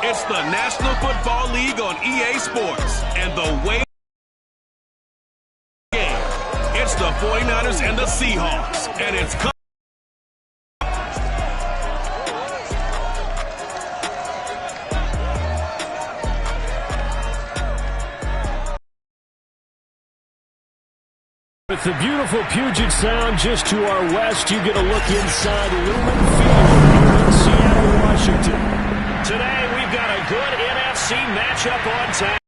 It's the National Football League on EA Sports. And the way it's the 49ers and the Seahawks. And it's with the beautiful Puget Sound just to our west, you get a look inside Lumen Field here in Seattle, Washington. Today, we've got a good NFC matchup on tap.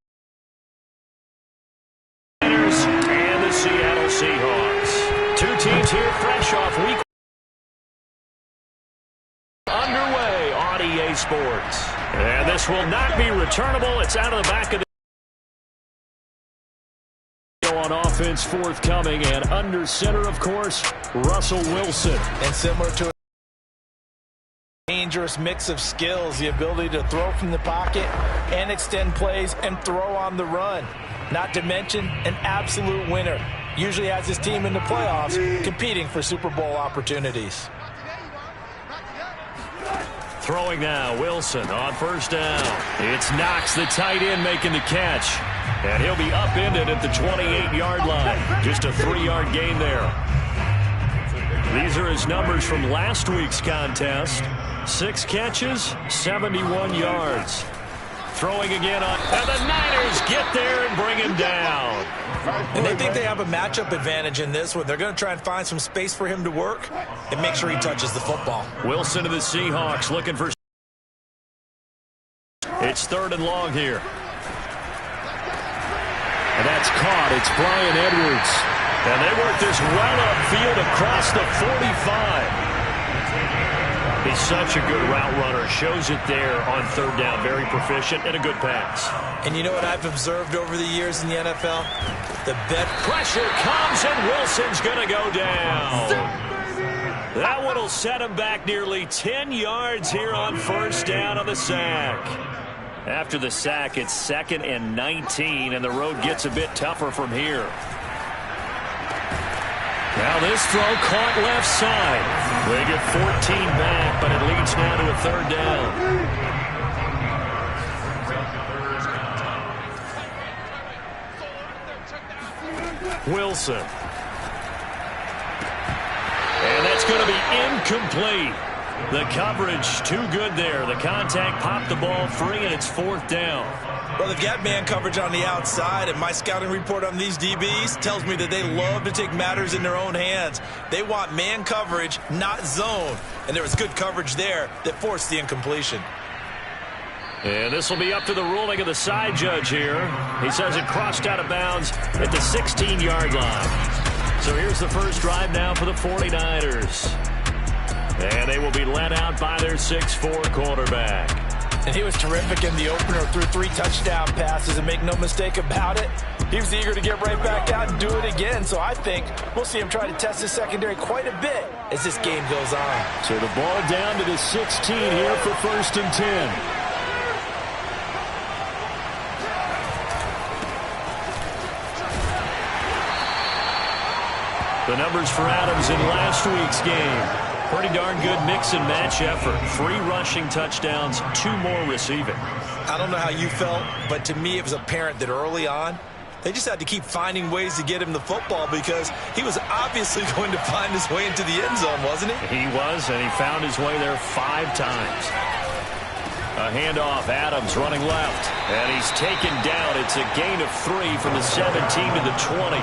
And the Seattle Seahawks. Two teams here fresh off week underway on EA Sports. And this will not be returnable. It's out of the back of the on offense forthcoming, and under center, of course, Russell Wilson. And similar to a dangerous mix of skills, the ability to throw from the pocket and extend plays and throw on the run. Not to mention an absolute winner. Usually has his team in the playoffs competing for Super Bowl opportunities. Throwing now, Wilson on first down. It's Knox, the tight end, making the catch. And he'll be upended at the 28-yard line. Just a 3-yard gain there. These are his numbers from last week's contest. 6 catches, 71 yards. Throwing again on, and the Niners get there and bring him down. And they think they have a matchup advantage in this one. They're going to try and find some space for him to work and make sure he touches the football. Wilson to the Seahawks looking for. It's 3rd and long here. And that's caught. It's Brian Edwards. And they work this well upfield across the 45. He's such a good route runner. Shows it there on 3rd down. Very proficient and a good pass. And you know what I've observed over the years in the NFL? The bet pressure comes, and Wilson's going to go down. That one will set him back nearly 10 yards here on 1st down on the sack. After the sack, it's 2nd and 19, and the road gets a bit tougher from here. Now this throw caught left side. They get 14 back, but it leads now to a 3rd down. Wilson. And that's going to be incomplete. The coverage too good there. The contact popped the ball free, and it's 4th down. Well, they've got man coverage on the outside, and my scouting report on these DBs tells me that they love to take matters in their own hands. They want man coverage, not zone. And there was good coverage there that forced the incompletion. And this will be up to the ruling of the side judge here. He says it crossed out of bounds at the 16-yard line. So here's the first drive now for the 49ers. And they will be led out by their 6'4" quarterback. And he was terrific in the opener, threw 3 touchdown passes, and make no mistake about it, he was eager to get right back out and do it again. So I think we'll see him try to test his secondary quite a bit as this game goes on. So the ball down to the 16 here for 1st and 10. The numbers for Adams in last week's game. Pretty darn good mix and match effort. 3 rushing touchdowns, 2 more receiving. I don't know how you felt, but to me it was apparent that early on, they just had to keep finding ways to get him the football because he was obviously going to find his way into the end zone, wasn't he? He was, and he found his way there 5 times. A handoff, Adams running left, and he's taken down. It's a gain of 3 from the 17 to the 20.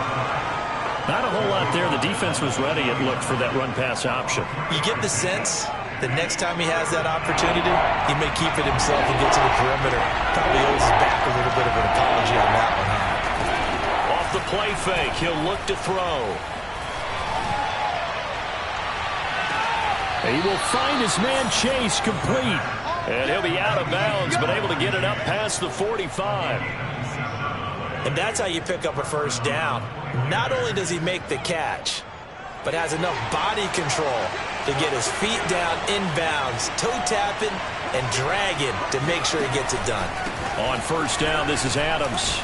Not a whole lot there. The defense was ready, it looked, for that run-pass option. You get the sense that next time he has that opportunity, he may keep it himself and get to the perimeter. Probably owes his back a little bit of an apology on that one, huh? Off the play fake, he'll look to throw. He will find his man Chase complete. And he'll be out of bounds, but able to get it up past the 45. And that's how you pick up a 1st down. Not only does he make the catch, but has enough body control to get his feet down inbounds, toe-tapping and dragging to make sure he gets it done. On 1st down, this is Adams.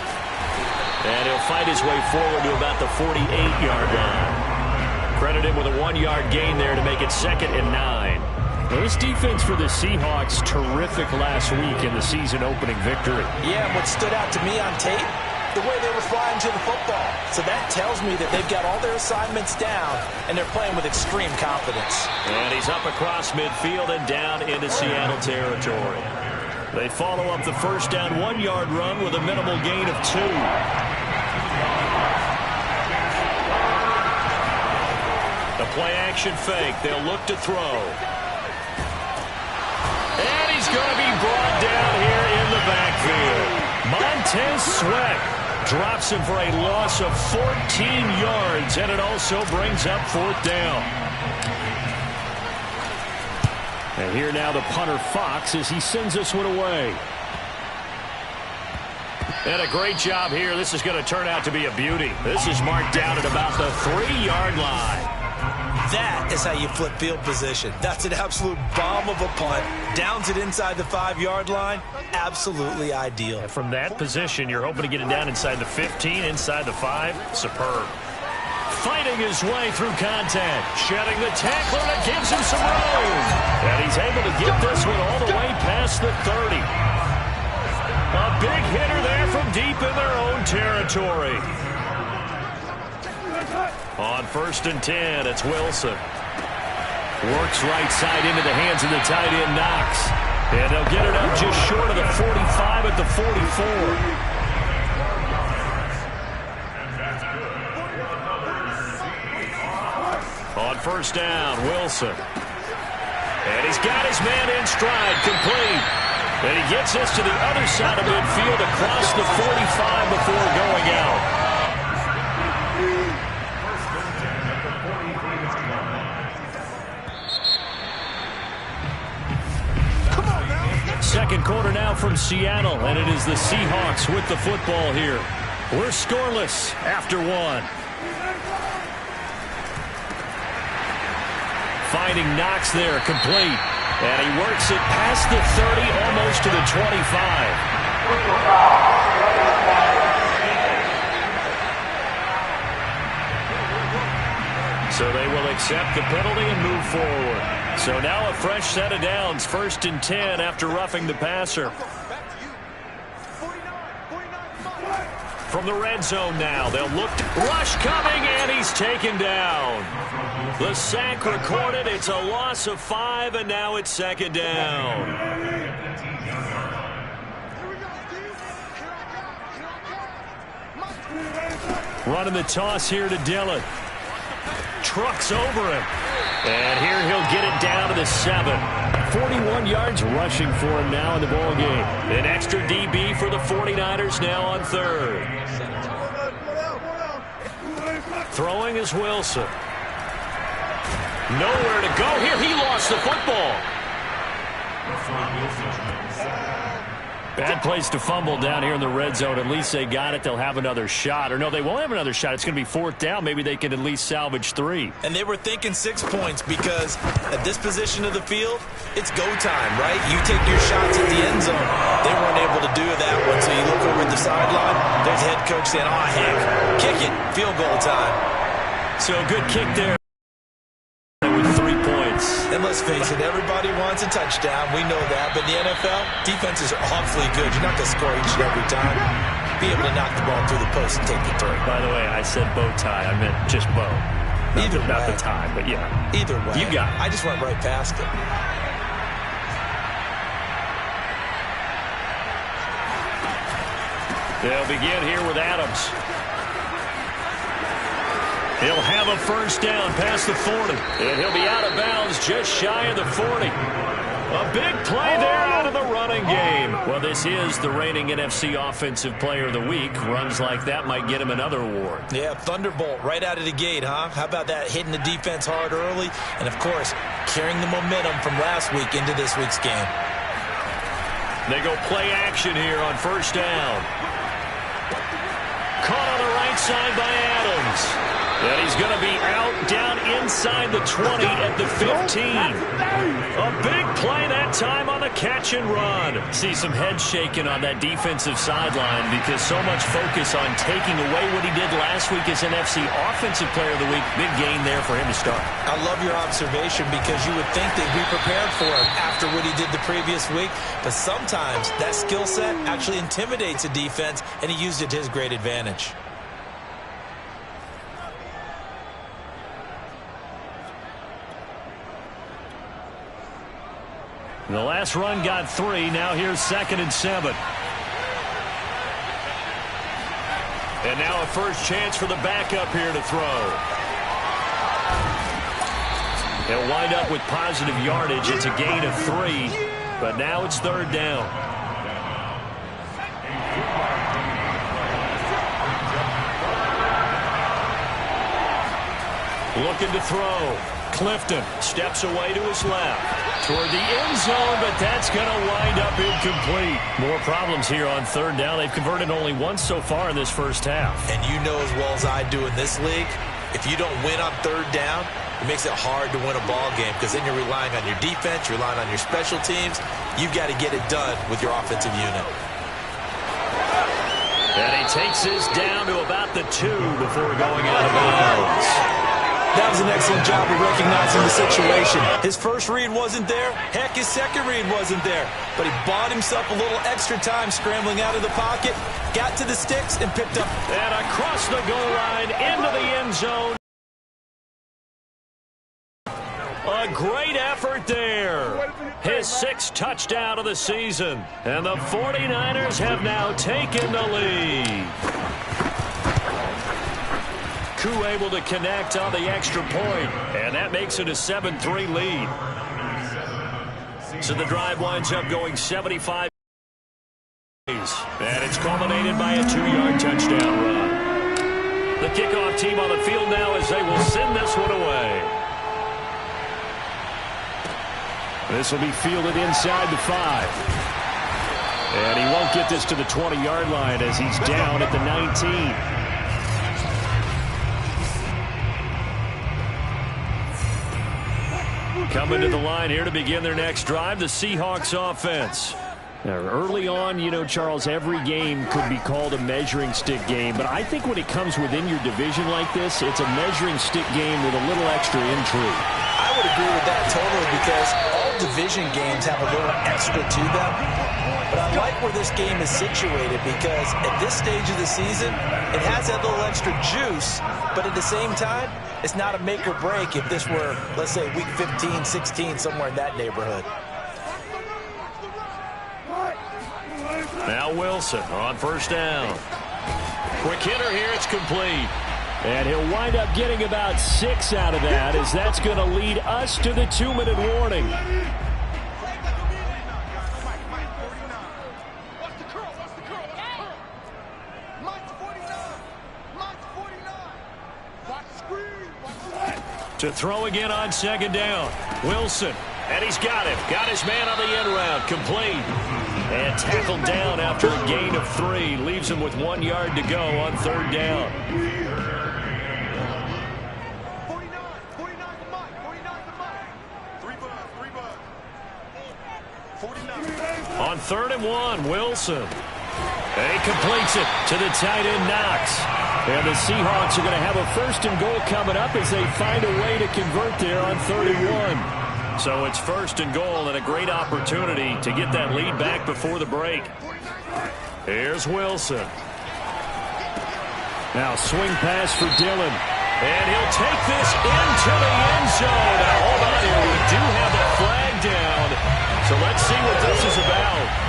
And he'll fight his way forward to about the 48-yard line. Credit him with a 1-yard gain there to make it 2nd and 9. Well, this defense for the Seahawks, terrific last week in the season-opening victory. Yeah, and what stood out to me on tape, the way they were flying to the football. So that tells me that they've got all their assignments down, and they're playing with extreme confidence. And he's up across midfield and down into Seattle territory. They follow up the first down 1-yard run with a minimal gain of 2. The play-action fake. They'll look to throw. And he's going to be brought down here in the backfield. Montez Sweat drops him for a loss of 14 yards, and it also brings up 4th down. And here now the punter Fox as he sends this one away. And a great job here. This is going to turn out to be a beauty. This is marked down at about the 3-yard line. That is how you flip field position. That's an absolute bomb of a punt. Downs it inside the 5-yard line. Absolutely ideal. And from that position, you're hoping to get it down inside the 15, inside the 5. Superb. Fighting his way through contact. Shedding the tackler that gives him some room. And he's able to get this one all the way past the 30. A big hitter there from deep in their own territory. On 1st and 10, it's Wilson. Works right side into the hands of the tight end, Knox. And they'll get it up just short of the 45 at the 44. On 1st down, Wilson. And he's got his man in stride, complete. And he gets this to the other side of midfield across the 45 before going out. Second quarter now from Seattle, and it is the Seahawks with the football here. We're scoreless after 1. Finding Knox there, complete. And he works it past the 30, almost to the 25. So they will accept the penalty and move forward. So now a fresh set of downs, 1st and 10 after roughing the passer. From the red zone now, they'll look to rush coming, and he's taken down. The sack recorded. It's a loss of 5, and now it's 2nd down. Running the toss here to Dillon. Trucks over him. And here he'll get it down to the 7. 41 yards rushing for him now in the ball game. An extra DB for the 49ers now on 3rd. Throwing is Wilson. Nowhere to go here. He lost the football. Bad place to fumble down here in the red zone. At least they got it. They'll have another shot. Or no, they won't have another shot. It's going to be 4th down. Maybe they can at least salvage 3. And they were thinking 6 points because at this position of the field, it's go time, right? You take your shots at the end zone. They weren't able to do that one. So you look over at the sideline. There's head coach saying, "Oh, Hank, kick it. Field goal time." So a good kick there. And let's face it, everybody wants a touchdown. We know that. But in the NFL, defenses are awfully good. You're not going to score each and every time. Be able to knock the ball through the post and take the throw. By the way, I said bow tie. I meant just bow. Not the tie, but yeah. Either way. You got it. I just went right past it. They'll begin here with Adams. He'll have a 1st down past the 40. And he'll be out of bounds just shy of the 40. A big play there out of the running game. Well, this is the reigning NFC Offensive Player of the Week. Runs like that might get him another award. Yeah, thunderbolt right out of the gate, huh? How about that, hitting the defense hard early? And, of course, carrying the momentum from last week into this week's game. They go play action here on 1st down. Caught on the right side by Adams. And he's going to be out down inside the 20 at the 15. A big play that time on the catch and run. See some head shaking on that defensive sideline because so much focus on taking away what he did last week as NFC Offensive Player of the Week. Big gain there for him to start. I love your observation because you would think they'd be prepared for him after what he did the previous week. But sometimes that skill set actually intimidates a defense, and he used it to his great advantage. The last run got 3. Now here's 2nd and 7. And now a first chance for the backup here to throw. He'll wind up with positive yardage. It's a gain of 3. But now it's 3rd down. Looking to throw. Clifton steps away to his left. Toward the end zone, but that's going to wind up incomplete. More problems here on 3rd down. They've converted only once so far in this first half. And you know as well as I do in this league, if you don't win on 3rd down, it makes it hard to win a ball game because then you're relying on your defense, you're relying on your special teams. You've got to get it done with your offensive unit. And he takes this down to about the 2 before going out of bounds. That was an excellent job of recognizing the situation. His first read wasn't there. Heck, his second read wasn't there. But he bought himself a little extra time scrambling out of the pocket, got to the sticks, and picked up. And across the goal line, into the end zone. A great effort there. His 6th touchdown of the season. And the 49ers have now taken the lead. Koo able to connect on the extra point, and that makes it a 7-3 lead. So the drive winds up going 75 days, and it's culminated by a 2-yard touchdown run. The kickoff team on the field now as they will send this one away. This will be fielded inside the 5. And he won't get this to the 20-yard line as he's down at the 19. Coming to the line here to begin their next drive, the Seahawks offense. Now, early on, you know, Charles, every game could be called a measuring stick game. But I think when it comes within your division like this, it's a measuring stick game with a little extra intrigue. I would agree with that totally because all division games have a little extra to them. But I like where this game is situated because at this stage of the season, it has that little extra juice. But at the same time, it's not a make or break if this were, let's say, week 15, 16, somewhere in that neighborhood. Now Wilson on first down. Quick hitter here, it's complete. And he'll wind up getting about 6 out of that as that's going to lead us to the 2-minute warning. To throw again on 2nd down. Wilson, and he's got him. Got his man on the end route, complete. And tackled down after a gain of 3. Leaves him with 1 yard to go on 3rd down. On 3rd and 1, Wilson. And he completes it to the tight end, Knox. And the Seahawks are going to have a 1st and goal coming up as they find a way to convert there on 3rd and 1. So it's 1st and goal and a great opportunity to get that lead back before the break. Here's Wilson. Now swing pass for Dillon. And he'll take this into the end zone. Now hold on here. We do have a flag down. So let's see what this is about.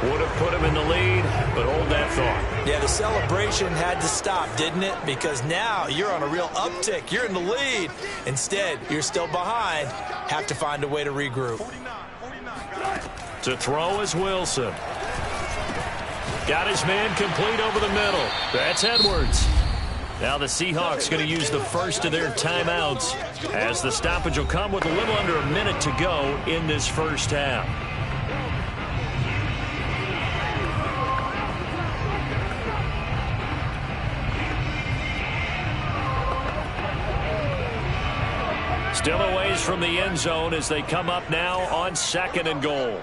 Would have put him in the lead, but hold that thought. Yeah, the celebration had to stop, didn't it? Because now you're on a real uptick. You're in the lead. Instead, you're still behind. Have to find a way to regroup. To throw is Wilson. Got his man complete over the middle. That's Edwards. Now the Seahawks going to use the first of their timeouts as the stoppage will come with a little under a minute to go in this first half. Still a ways from the end zone as they come up now on 2nd and goal.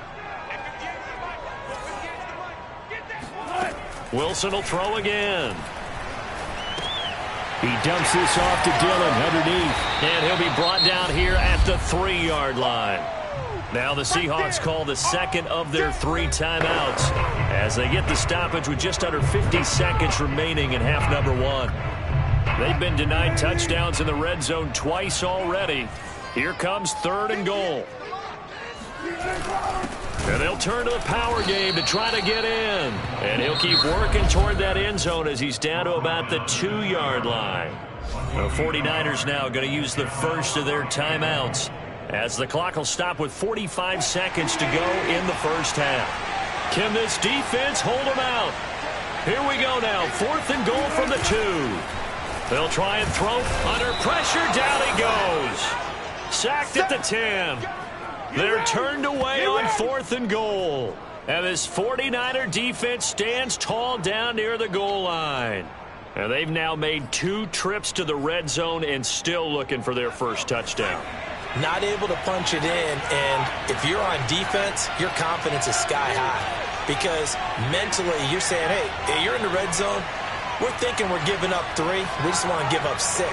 Wilson will throw again. He dumps this off to Dillon underneath. And he'll be brought down here at the 3-yard line. Now the Seahawks call the second of their 3 timeouts as they get the stoppage with just under 50 seconds remaining in half number 1. They've been denied touchdowns in the red zone twice already. Here comes 3rd and goal. And they'll turn to the power game to try to get in. And he'll keep working toward that end zone as he's down to about the 2-yard line. The 49ers now going to use the first of their timeouts as the clock will stop with 45 seconds to go in the first half. Can this defense hold them out? Here we go now. 4th and goal from the 2. They'll try and throw under pressure. Down he goes. Sacked at the 10. They're turned away on 4th and goal. And this 49er defense stands tall down near the goal line. And they've now made 2 trips to the red zone and still looking for their first touchdown. Not able to punch it in, and if you're on defense, your confidence is sky high. Because mentally, you're saying, hey, you're in the red zone. We're thinking we're giving up 3. We just want to give up 6.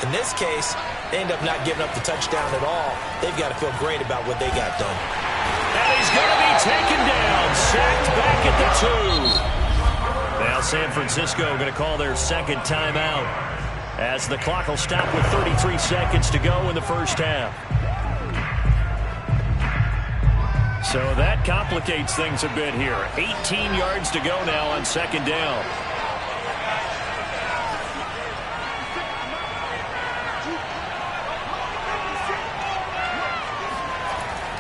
In this case, they end up not giving up the touchdown at all. They've got to feel great about what they got done. And he's going to be taken down, sacked back at the 2. Now San Francisco going to call their second timeout as the clock will stop with 33 seconds to go in the first half. So that complicates things a bit here. 18 yards to go now on 2nd down.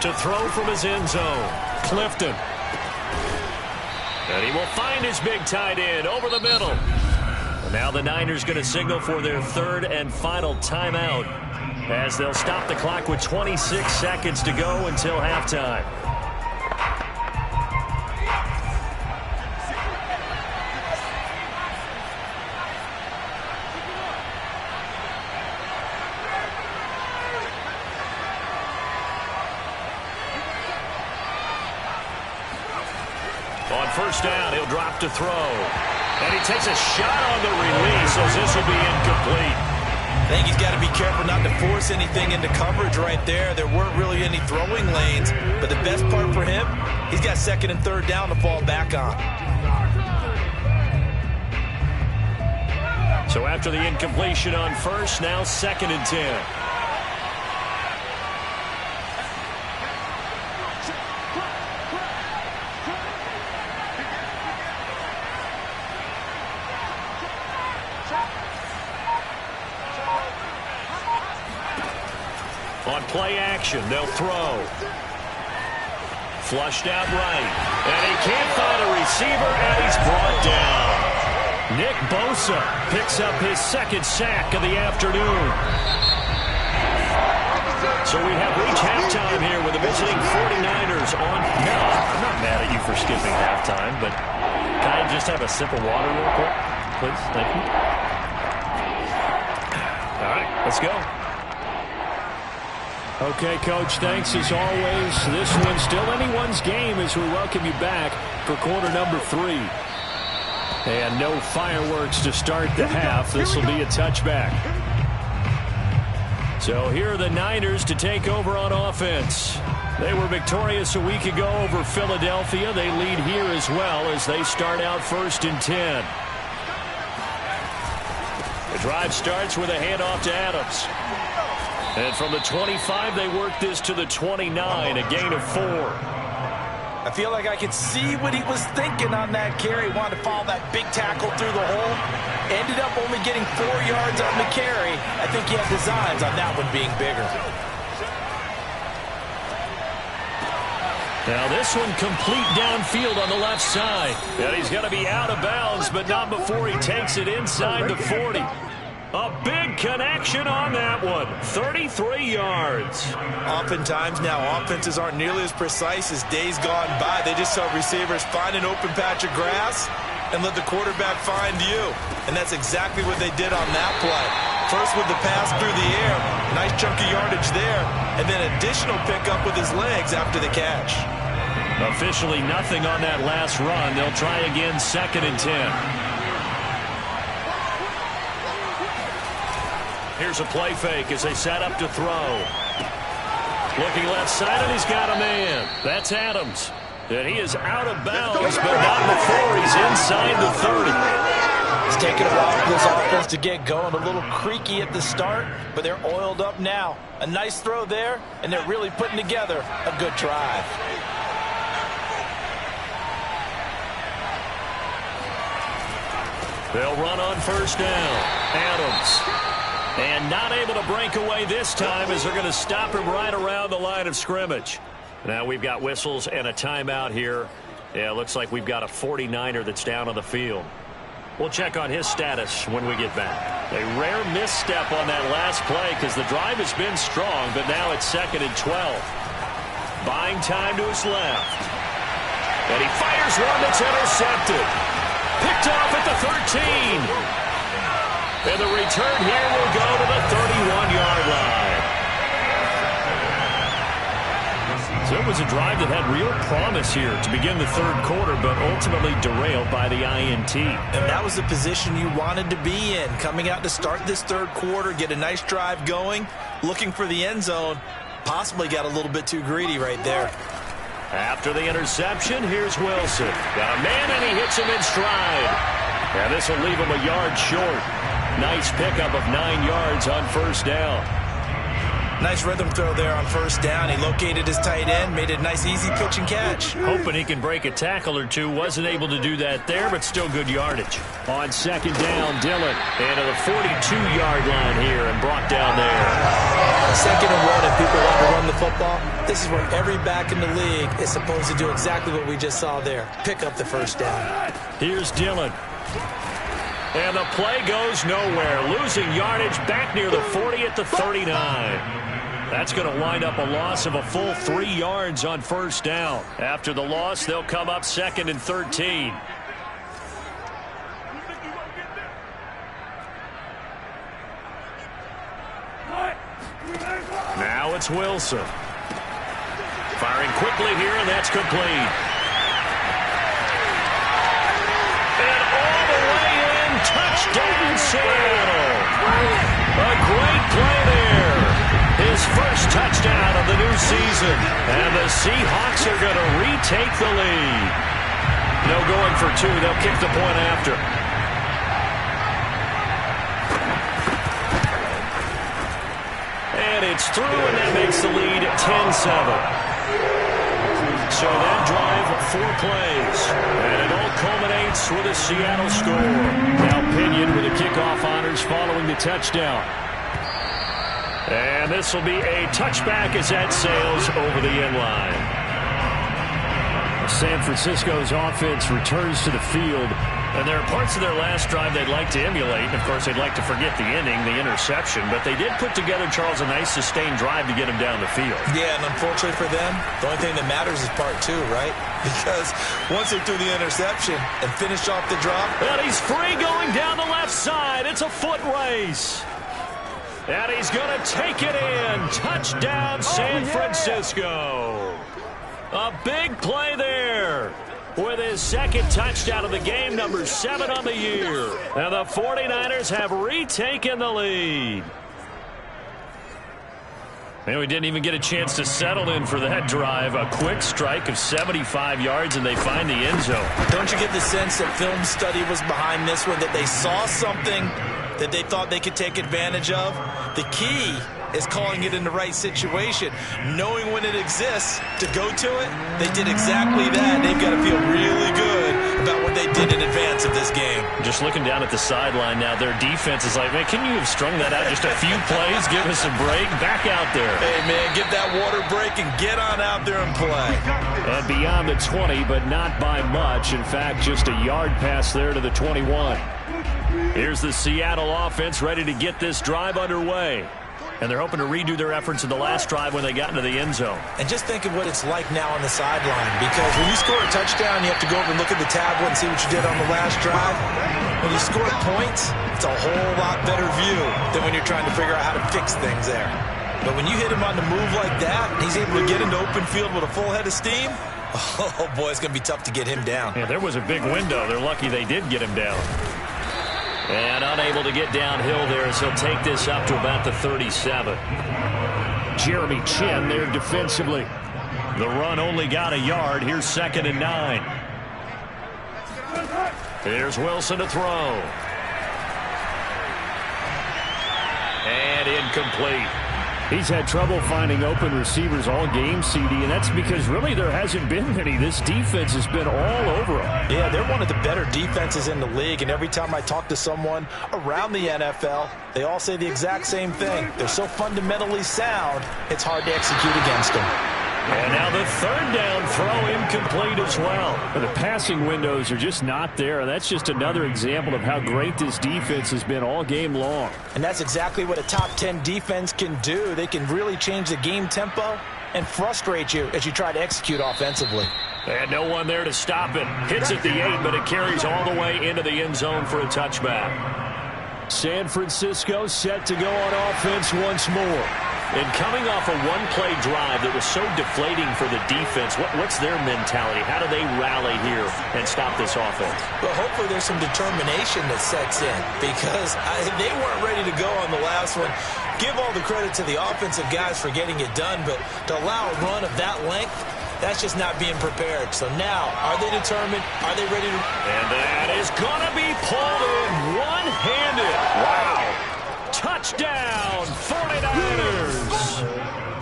To throw from his end zone, Clifton. And he will find his big tight end over the middle. And now the Niners going to signal for their 3rd and final timeout as they'll stop the clock with 26 seconds to go until halftime. On 1st down, he'll drop to throw. And he takes a shot on the release as this will be incomplete. I think he's got to be careful not to force anything into coverage right there. There weren't really any throwing lanes. But the best part for him, he's got 2nd and 3rd down to fall back on. So after the incompletion on 1st, now 2nd and 10. On play action, they'll throw. Flushed out right. And he can't find a receiver, and he's brought down. Nick Bosa picks up his 2nd sack of the afternoon. So we have reached halftime here with the visiting 49ers on. No, I'm not mad at you for skipping halftime, but can I just have a sip of water real quick, please? Thank you. All right, let's go. Okay, Coach, thanks as always. This one's still anyone's game as we welcome you back for quarter number 3. And no fireworks to start the half. This will be a touchback. So here are the Niners to take over on offense. They were victorious a week ago over Philadelphia. They lead here as well as they start out 1st and 10. The drive starts with a handoff to Adams. And from the 25, they work this to the 29, a gain of 4. I feel like I could see what he was thinking on that carry. Wanted to follow that big tackle through the hole. Ended up only getting 4 yards on the carry. I think he had designs on that one being bigger. Now this one complete downfield on the left side. And he's going to be out of bounds, but not before he takes it inside the 40. A big connection on that one. 33 yards. Oftentimes now offenses aren't nearly as precise as days gone by. They just help receivers find an open patch of grass and let the quarterback find you. And that's exactly what they did on that play. First with the pass through the air. Nice chunk of yardage there, and then additional pickup with his legs after the catch. Officially nothing on that last run. They'll try again, 2nd and 10. Here's a play fake as they set up to throw. Looking left side, and he's got a man. That's Adams. And he is out of bounds, but not before he's inside the 30. It's taken a while for this offense to get going. A little creaky at the start, but they're oiled up now. A nice throw there, and they're really putting together a good drive. They'll run on 1st down. Adams. And not able to break away this time as they're going to stop him right around the line of scrimmage. Now we've got whistles and a timeout here. Yeah, it looks like we've got a 49er that's down on the field. We'll check on his status when we get back. A rare misstep on that last play because the drive has been strong, but now it's 2nd and 12. Buying time to his left. And he fires one that's intercepted. Picked off at the 13. And the return here will go to the 31-yard line. So it was a drive that had real promise here to begin the 3rd quarter, but ultimately derailed by the INT. And that was the position you wanted to be in. Coming out to start this 3rd quarter, get a nice drive going, looking for the end zone. Possibly got a little bit too greedy right there. After the interception, here's Wilson. Got a man, and he hits him in stride. And this will leave him a yard short. Nice pickup of 9 yards on 1st down. Nice rhythm throw there on 1st down. He located his tight end, made a nice easy pitch and catch. Hoping he can break a tackle or two. Wasn't able to do that there, but still good yardage. On 2nd down, Dillon. And to the 42-yard line here and brought down there. 2nd and 1, if people want to run the football, this is where every back in the league is supposed to do exactly what we just saw there. Pick up the 1st down. Here's Dillon. And the play goes nowhere. Losing yardage back near the 40 at the 39. That's going to wind up a loss of a full 3 yards on 1st down. After the loss, they'll come up 2nd and 13. Now it's Wilson. Firing quickly here, and that's complete. And all the way in, touchdown Seattle. A great play there. His first touchdown of the new season. And the Seahawks are going to retake the lead. No going for 2. They'll kick the point after. And it's through, and that makes the lead 10-7. So that drive, 4 plays. And it all culminates with a Seattle score. Now Pinion with the kickoff honors following the touchdown. And this will be a touchback as that sails over the end line. San Francisco's offense returns to the field. And there are parts of their last drive they'd like to emulate. Of course, they'd like to forget the inning, the interception. But they did put together, Charles, a nice sustained drive to get him down the field. Yeah, and unfortunately for them, the only thing that matters is part 2, right? Because once they threw the interception and finished off the drop. And he's free going down the left side. It's a foot race. And he's going to take it in. Touchdown, San Francisco. A big play there. With his 2nd touchdown of the game, number 7 on the year. And the 49ers have retaken the lead. And we didn't even get a chance to settle in for that drive. A quick strike of 75 yards, and they find the end zone. Don't you get the sense that film study was behind this one, that they saw something that they thought they could take advantage of? The key is calling it in the right situation, knowing when it exists to go to it. They did exactly that. They've got to feel really good about what they did in advance of this game. Just looking down at the sideline now, their defense is like, man, can you have strung that out just a few plays? Give us a break. Back out there. Hey, man, get that water break and get on out there and play. And beyond the 20, but not by much. In fact, just a yard pass there to the 21. Here's the Seattle offense ready to get this drive underway. And they're hoping to redo their efforts in the last drive when they got into the end zone. And just think of what it's like now on the sideline. Because when you score a touchdown, you have to go over and look at the tablet and see what you did on the last drive. When you score points, it's a whole lot better view than when you're trying to figure out how to fix things there. But when you hit him on the move like that, and he's able to get into open field with a full head of steam, oh, boy, it's going to be tough to get him down. Yeah, there was a big window. They're lucky they did get him down. And unable to get downhill there, so he'll take this up to about the 37. Jeremy Chin there defensively. The run only got a yard. Here's 2nd and 9. Here's Wilson to throw. And incomplete. He's had trouble finding open receivers all game, CD, and that's because really there hasn't been many. This defense has been all over them. Yeah, they're one of the better defenses in the league, and every time I talk to someone around the NFL, they all say the exact same thing. They're so fundamentally sound, it's hard to execute against them. And now the 3rd down throw incomplete as well. But the passing windows are just not there, and that's just another example of how great this defense has been all game long. And that's exactly what a top 10 defense can do. They can really change the game tempo and frustrate you as you try to execute offensively. And no one there to stop it. Hits at the 8, but it carries all the way into the end zone for a touchback. San Francisco set to go on offense once more. And coming off a one-play drive that was so deflating for the defense, what's their mentality? How do they rally here and stop this offense? Well, hopefully there's some determination that sets in because they weren't ready to go on the last one. Give all the credit to the offensive guys for getting it done, but to allow a run of that length, that's just not being prepared. So now, are they determined? Are they ready to? And that is going to be pulled in one-handed. Wow. Touchdown, 49ers.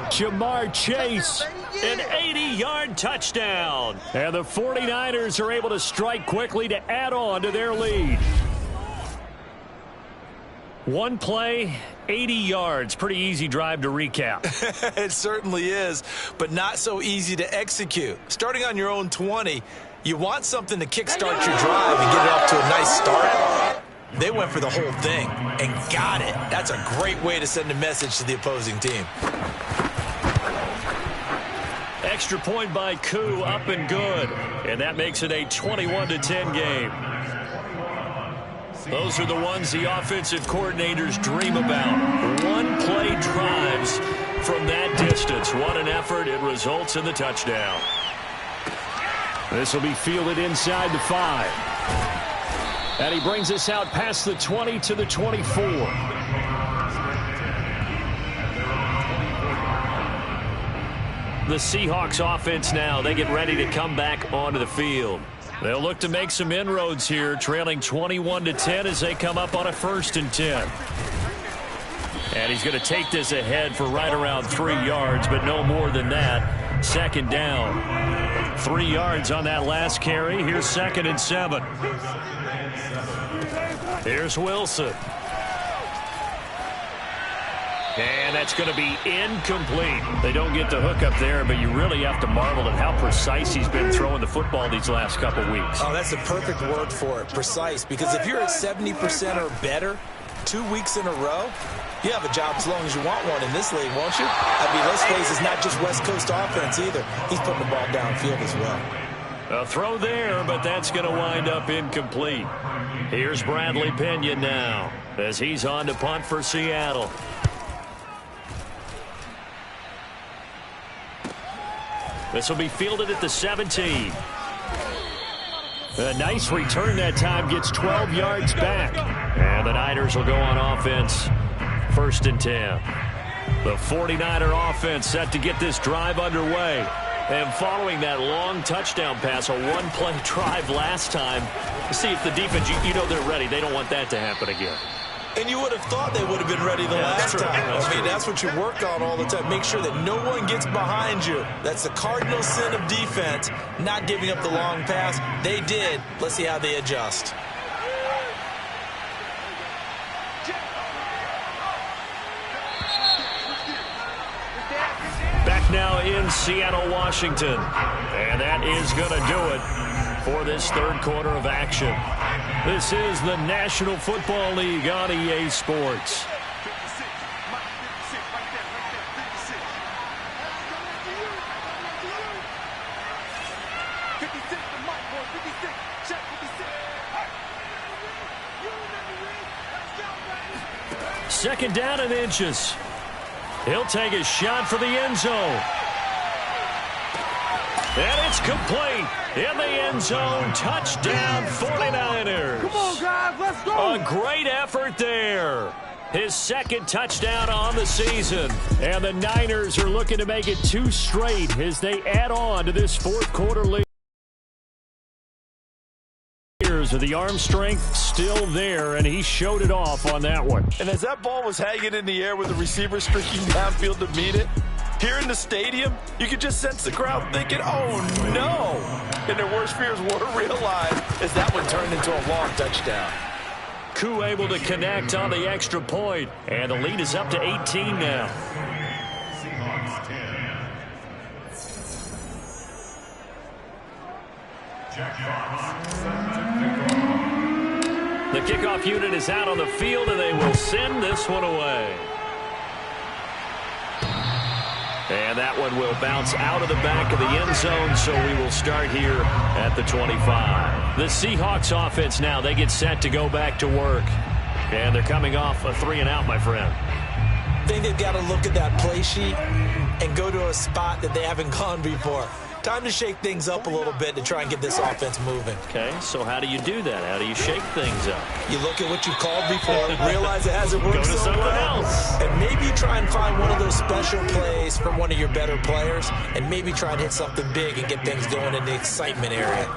Jamar Chase. An 80-yard touchdown. And the 49ers are able to strike quickly to add on to their lead. One play, 80 yards. Pretty easy drive to recap. It certainly is, but not so easy to execute. Starting on your own 20, you want something to kickstart your drive and get it off to a nice start. They went for the whole thing and got it. That's a great way to send a message to the opposing team. Extra point by Koo, up and good. And that makes it a 21-10 game. Those are the ones the offensive coordinators dream about. One-play drives from that distance. What an effort. It results in the touchdown. This will be fielded inside the 5. And he brings us out past the 20 to the 24. The Seahawks offense now, they get ready to come back onto the field. They'll look to make some inroads here, trailing 21-10 as they come up on a 1st and 10. And he's going to take this ahead for right around 3 yards, but no more than that. 2nd down. 3 yards on that last carry. Here's 2nd and 7. Here's Wilson. And that's going to be incomplete. They don't get the hook up there, but you really have to marvel at how precise he's been throwing the football these last couple weeks. Oh, that's the perfect word for it, precise. Because if you're at 70% or better 2 weeks in a row, you have a job as long as you want one in this league, won't you? I mean, let's face it, it's not just West Coast offense either. He's putting the ball downfield as well. A throw there, but that's going to wind up incomplete. Here's Bradley Pinion now as he's on to punt for Seattle. This will be fielded at the 17. A nice return that time, gets 12 yards back. And the Niners will go on offense, 1st and 10. The 49er offense set to get this drive underway. And following that long touchdown pass, a one-play drive last time, see if the defense, you know they're ready. They don't want that to happen again. And you would have thought they would have been ready the last time. I mean, that's what you work on all the time. Make sure that no one gets behind you. That's the cardinal sin of defense, not giving up the long pass. They did. Let's see how they adjust. Back now in Seattle, Washington. And that is going to do it for this 3rd quarter of action. This is the National Football League on EA Sports. Second down and inches. He'll take a shot for the end zone. And it's complete. In the end zone, touchdown 49ers. Come on, guys, let's go. A great effort there. His second touchdown on the season. And the Niners are looking to make it 2 straight as they add on to this fourth quarter lead. The arm strength still there, and he showed it off on that one. And as that ball was hanging in the air with the receiver streaking downfield to meet it, here in the stadium, you could just sense the crowd thinking, oh, no. And their worst fears were realized as that one turned into a long touchdown. Koo able to connect on the extra point, and the lead is up to 18 now. The kickoff unit is out on the field, and they will send this one away. And that one will bounce out of the back of the end zone, so we will start here at the 25. The Seahawks offense now, they get set to go back to work. And they're coming off a 3-and-out, my friend. I think they've got to look at that play sheet and go to a spot that they haven't gone before. Time to shake things up a little bit to try and get this offense moving. Okay, so how do you do that? How do you shake things up? You look at what you called before, realize it hasn't worked Go to so someone well, else. and maybe try and find one of those special plays from one of your better players, and maybe try and hit something big and get things going in the excitement area.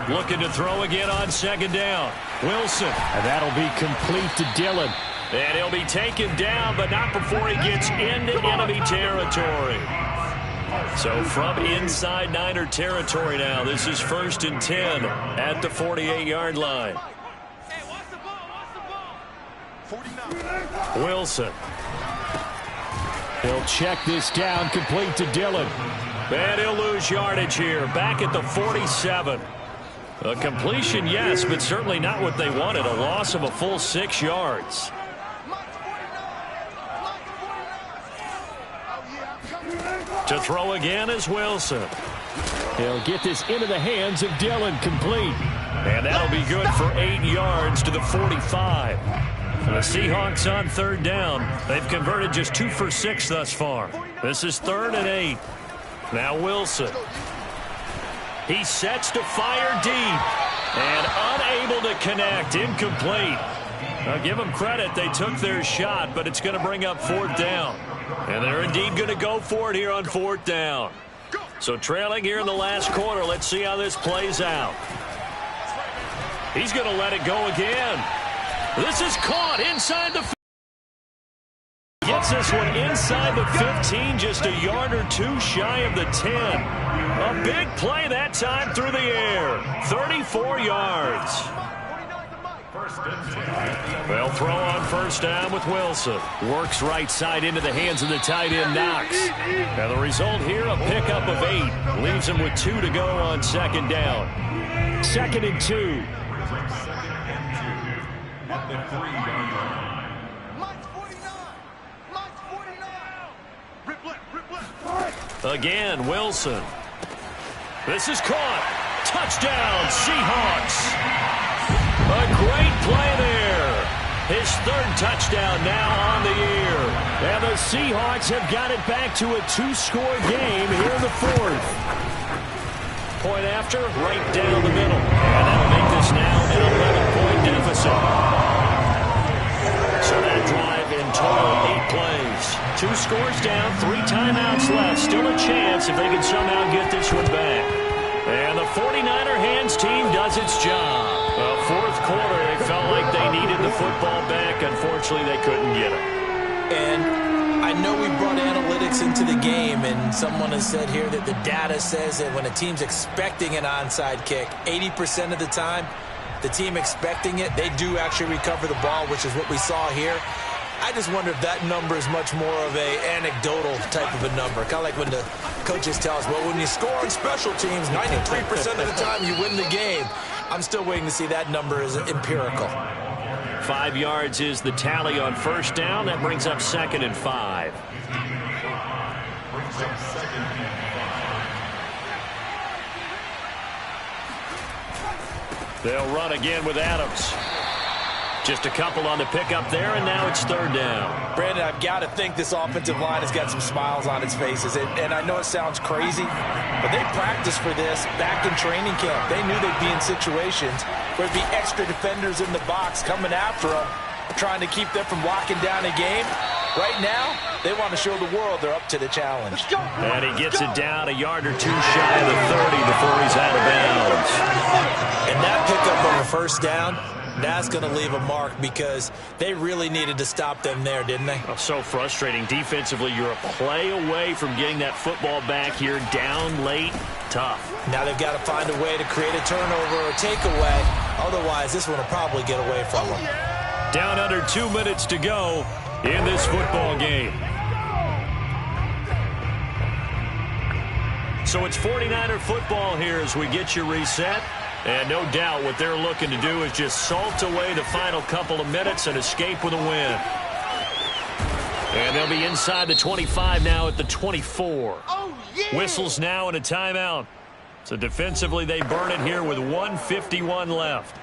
Looking to throw again on second down. Wilson. And that'll be complete to Dillon. And he'll be taken down, but not before he gets into enemy territory. So from inside Niner territory now, this is 1st and 10 at the 48-yard line. Wilson. He'll check this down, complete to Dillon. And he'll lose yardage here, back at the 47. A completion, yes, but certainly not what they wanted. A loss of a full 6 yards. To throw again is Wilson. He'll get this into the hands of Dillon, complete. And that'll be good for 8 yards to the 45. The Seahawks on 3rd down. They've converted just 2 for 6 thus far. This is 3rd and 8. Now Wilson. He sets to fire deep. And unable to connect. Incomplete. I'll give them credit. They took their shot, but it's going to bring up 4th down. And they're indeed going to go for it here on 4th down. So trailing here in the last quarter. Let's see how this plays out. He's going to let it go again. This is caught inside the 15. Gets this one inside the 15, just a yard or 2 shy of the 10. A big play that time through the air. 34 yards. They'll throw on 1st down with Wilson. Works right side into the hands of the tight end, Knox. And the result here, a pickup of 8. Leaves him with 2 to go on 2nd down. 2nd and 2. Again, Wilson. This is caught. Touchdown, Seahawks. A great play there. His 3rd touchdown now on the year. And the Seahawks have got it back to a 2-score game here in the 4th. Point after, right down the middle. And that'll make this now an 11-point deficit. So that drive in total 8 plays. 2 scores down, 3 timeouts left. Still a chance if they can somehow get this one back. And the 49er hands team does its job. The 4th quarter, they felt like they needed the football back. Unfortunately, they couldn't get it. And I know we brought analytics into the game, and someone has said here that the data says that when a team's expecting an onside kick, 80% of the time, the team expecting it, they do actually recover the ball, which is what we saw here. I just wonder if that number is much more of a anecdotal type of a number. Kind of like when the coaches tell us, well, when you score on special teams, 93% of the time you win the game. I'm still waiting to see that number is empirical. 5 yards is the tally on 1st down. That brings up 2nd and 5. They'll run again with Adams. Just a couple on the pickup there, and now it's third down. Brandon, I've got to think this offensive line has got some smiles on its faces. And I know it sounds crazy, but they practiced for this back in training camp. They knew they'd be in situations where there'd be extra defenders in the box coming after them, trying to keep them from locking down a game. Right now, they want to show the world they're up to the challenge. And he gets it down a yard or two shy of the 30 before he's out of bounds. And that pickup of a first down, that's going to leave a mark because they really needed to stop them there, didn't they? Oh, so frustrating. Defensively, you're a play away from getting that football back here down late. Tough. Now they've got to find a way to create a turnover or a takeaway. Otherwise, this one will probably get away from them. Down under 2 minutes to go in this football game. So it's 49er football here as we get you reset. And no doubt what they're looking to do is just salt away the final couple of minutes and escape with a win. And they'll be inside the 25 now at the 24. Whistles now and a timeout. So defensively they burn it here with 1:51 left.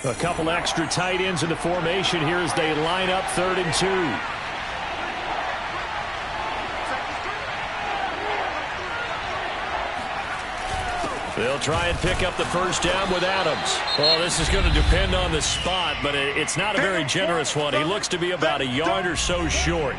A couple extra tight ends in the formation here as they line up 3rd and 2. They'll try and pick up the first down with Adams. Well, this is going to depend on the spot, but it's not a very generous one. He looks to be about a yard or so short.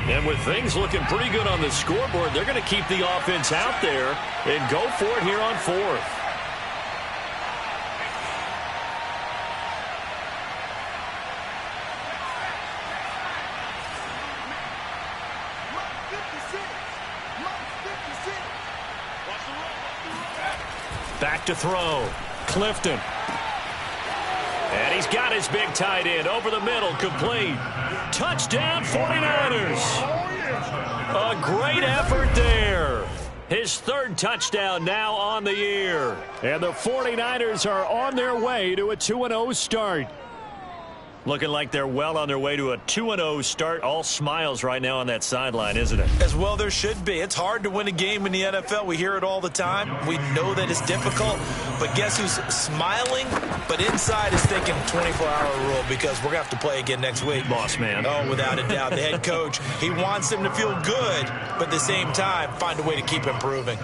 And with things looking pretty good on the scoreboard, they're going to keep the offense out there and go for it here on 4th. Back to throw. Clifton. And he's got his big tight end over the middle, complete. Touchdown 49ers. A great effort there. His 3rd touchdown now on the year. And the 49ers are on their way to a 2-0 start. Looking like they're well on their way to a 2-0 start. All smiles right now on that sideline, isn't it? As well there should be. It's hard to win a game in the NFL. We hear it all the time. We know that it's difficult. But guess who's smiling? But inside is thinking 24-hour rule because we're going to have to play again next week. Boss man. Oh, without a doubt. The head coach, he wants them to feel good, but at the same time, find a way to keep improving.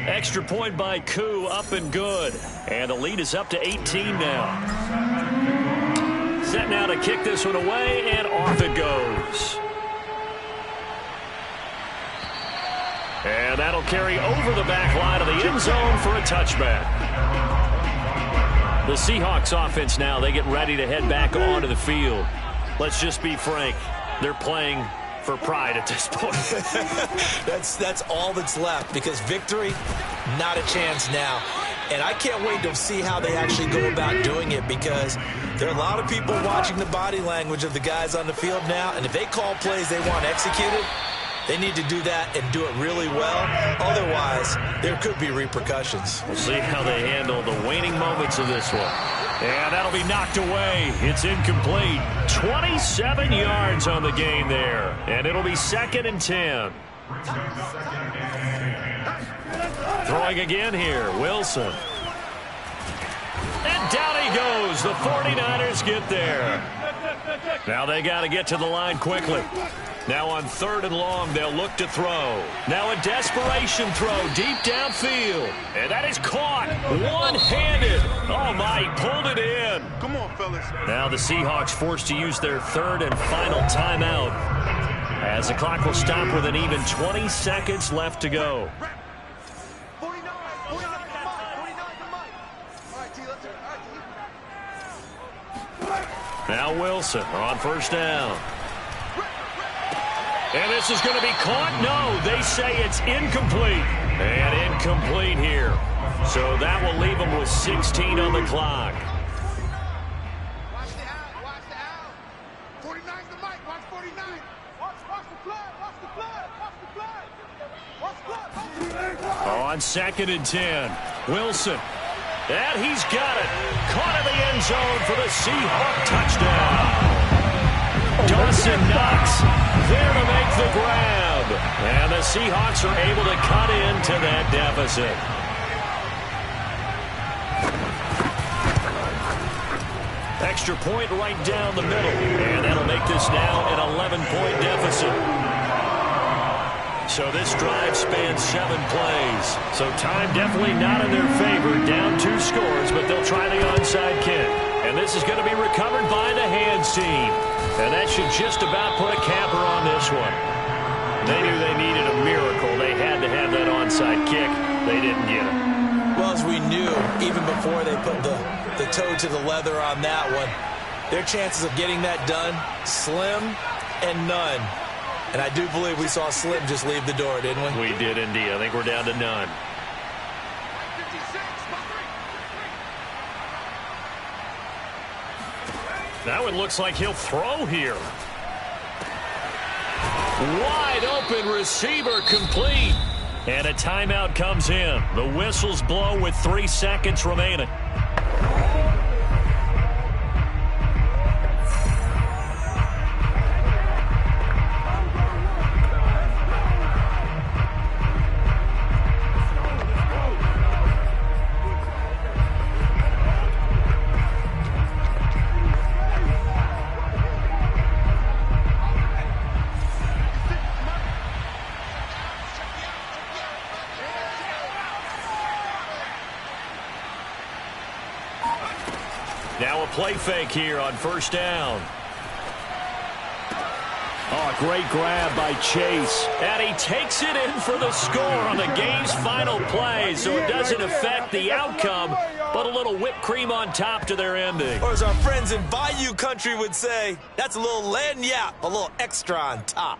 Extra point by Koo, up and good. And the lead is up to 18 now. Set now to kick this one away, and off it goes. And that'll carry over the back line of the end zone for a touchback. The Seahawks offense now, they get ready to head back onto the field. Let's just be frank. They're playing for pride at this point. That's all that's left because victory, not a chance now. And I can't wait to see how they actually go about doing it because there are a lot of people watching the body language of the guys on the field now. And if they call plays they want executed, they need to do that and do it really well. Otherwise, there could be repercussions. We'll see how they handle the waning moments of this one. And that'll be knocked away. It's incomplete. 27 yards on the gain there. And it'll be 2nd and 10. Throwing again here, Wilson. And down he goes. The 49ers get there. Now they got to get to the line quickly. Now on 3rd and long, they'll look to throw. Now a desperation throw deep downfield. And that is caught one-handed. Oh, my, he pulled it in. Come on, fellas. Now the Seahawks forced to use their 3rd and final timeout as the clock will stop with an even 20 seconds left to go. Now Wilson on 1st down. And this is going to be caught. No, they say it's incomplete. And incomplete here. So that will leave them with 16 on the clock. Watch the out. Watch the out. 49's the mic. Watch 49. Watch the blood. Watch the blood. Watch the blood. Watch blood. On 2nd and 10. Wilson. And he's got it. Caught in the end zone for the Seahawk touchdown. Dawson Knox there to make the grab. And the Seahawks are able to cut into that deficit. Extra point right down the middle. And that'll make this now an 11-point deficit. So this drive spans 7 plays. So time definitely not in their favor. Down 2 scores, but they'll try the onside kick. And this is going to be recovered by the hands team. And that should just about put a capper on this one. They knew they needed a miracle. They had to have that onside kick. They didn't get it. Well, as we knew, even before they put the toe to the leather on that one, their chances of getting that done, slim and none. And I do believe we saw Slim just leave the door, didn't we? We did indeed. I think we're down to none. Now it looks like he'll throw here. Wide open receiver complete. And a timeout comes in. The whistles blow with 3 seconds remaining. Now a play fake here on first down. Oh, great grab by Chase. And he takes it in for the score on the game's final play, so it doesn't affect the outcome, but a little whipped cream on top to their ending. Or as our friends in Bayou Country would say, that's a little lagniappe, a little extra on top.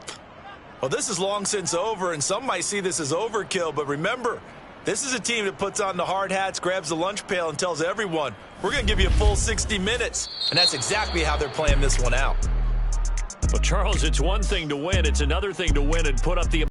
Well, this is long since over, and some might see this as overkill, but remember, this is a team that puts on the hard hats, grabs the lunch pail, and tells everyone, we're going to give you a full 60 minutes. And that's exactly how they're playing this one out. Well, Charles, it's one thing to win. It's another thing to win and put up the